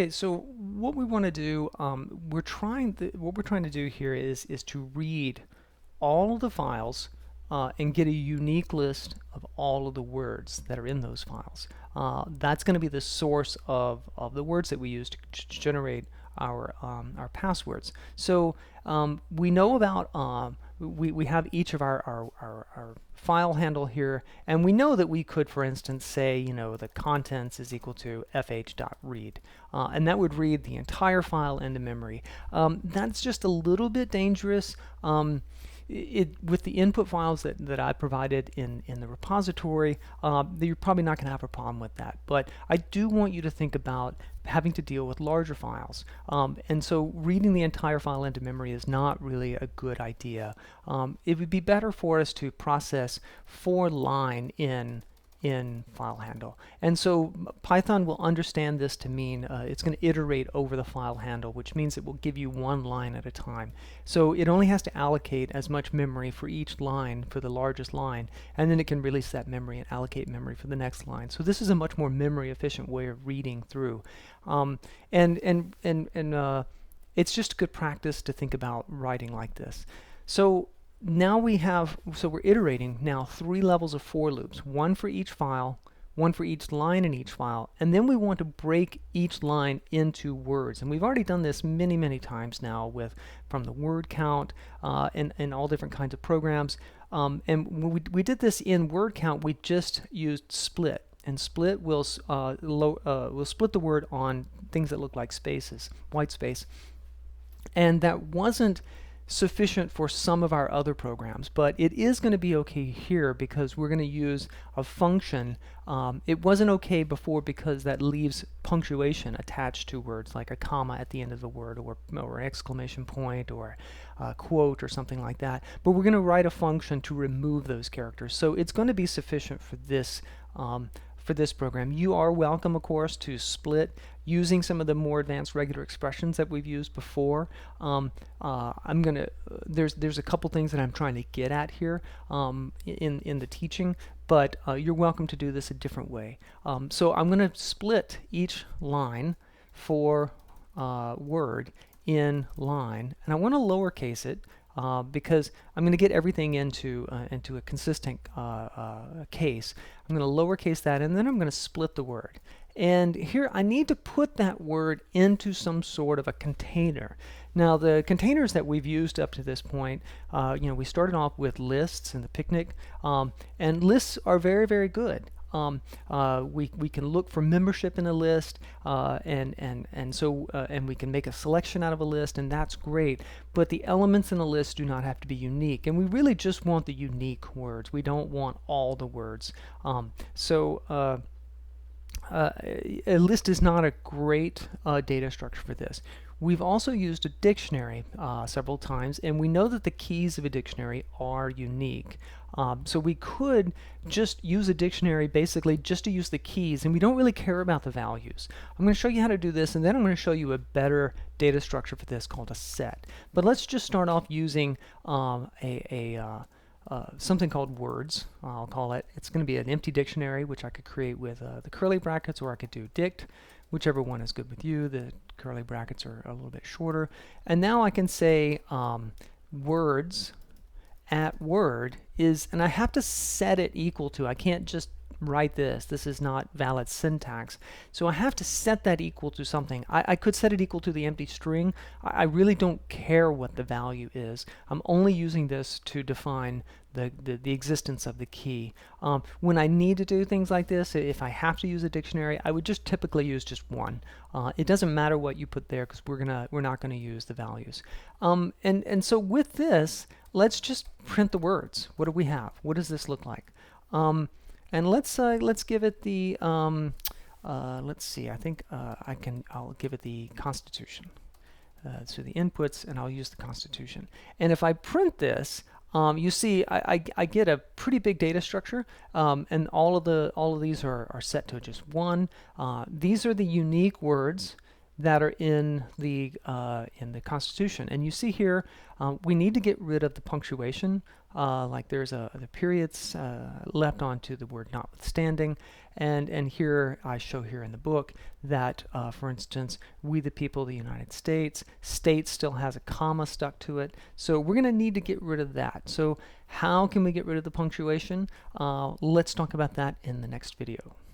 Okay, so what we want to do, what we're trying to do here is to read all of the files and get a unique list of all of the words that are in those files. That's going to be the source of the words that we use to generate our passwords. So we know about we have each of our file handle here, and we know that we could, for instance, say, you know, the contents is equal to fh.read, and that would read the entire file into memory. That's just a little bit dangerous. With the input files that I provided in the repository, you're probably not going to have a problem with that. But I do want you to think about having to deal with larger files. And so reading the entire file into memory is not really a good idea. It would be better for us to process 4 line in file handle. And so Python will understand this to mean it's going to iterate over the file handle, which means it will give you 1 line at a time. So it only has to allocate as much memory for each line for the largest line, and then it can release that memory and allocate memory for the next line. So this is a much more memory efficient way of reading through. It's just good practice to think about writing like this. So now we're iterating now 3 levels of for loops, 1 for each file, 1 for each line in each file, and then we want to break each line into words. And we've already done this many times now from the word count and all different kinds of programs. And when we did this in word count, we just used split. And split will split the word on things that look like spaces, white space. And that wasn't sufficient for some of our other programs, but it is going to be okay here because we're going to use a function. It wasn't okay before because that leaves punctuation attached to words, like a comma at the end of the word, or an exclamation point, or a quote, or something like that. But we're going to write a function to remove those characters, so it's going to be sufficient for this program. You are welcome, of course, to split using some of the more advanced regular expressions that we've used before. There's a couple things that I'm trying to get at here in the teaching, but you're welcome to do this a different way. So I'm going to split each line for word in line, and I want to lowercase it because I'm going to get everything into a consistent case. I'm going to lowercase that, and then I'm going to split the word. And here I need to put that word into some sort of a container. Now the containers that we've used up to this point, we started off with lists and the picnic, and lists are very good. We can look for membership in a list, and we can make a selection out of a list, and that's great. But the elements in a list do not have to be unique, and we really just want the unique words. We don't want all the words. A list is not a great data structure for this. We've also used a dictionary several times, and we know that the keys of a dictionary are unique. So we could just use a dictionary basically just to use the keys, and we don't really care about the values. I'm going to show you how to do this, and then I'm going to show you a better data structure for this called a set. But let's just start off using something called words, I'll call it. It's going to be an empty dictionary, which I could create with the curly brackets, or I could do dict, whichever one is good with you. The curly brackets are a little bit shorter. And now I can say words at word is, and I have to set it equal to, I can't just write this. This is not valid syntax. So I have to set that equal to something. I could set it equal to the empty string. I really don't care what the value is. I'm only using this to define the existence of the key. When I need to do things like this, if I have to use a dictionary, I would just typically use just one. It doesn't matter what you put there because we're not going to use the values. And so with this, let's just print the words. What do we have? What does this look like? And let's give it the let's see. I think I'll give it the Constitution. So the inputs, and I'll use the Constitution. And if I print this, you see I get a pretty big data structure, and all of these are set to just 1. These are the unique words that are in the Constitution. And you see here, we need to get rid of the punctuation. Like there's the periods left onto the word notwithstanding, and here I show here in the book that, for instance, we the people of the United States, state still has a comma stuck to it. So we're going to need to get rid of that. So how can we get rid of the punctuation? Let's talk about that in the next video.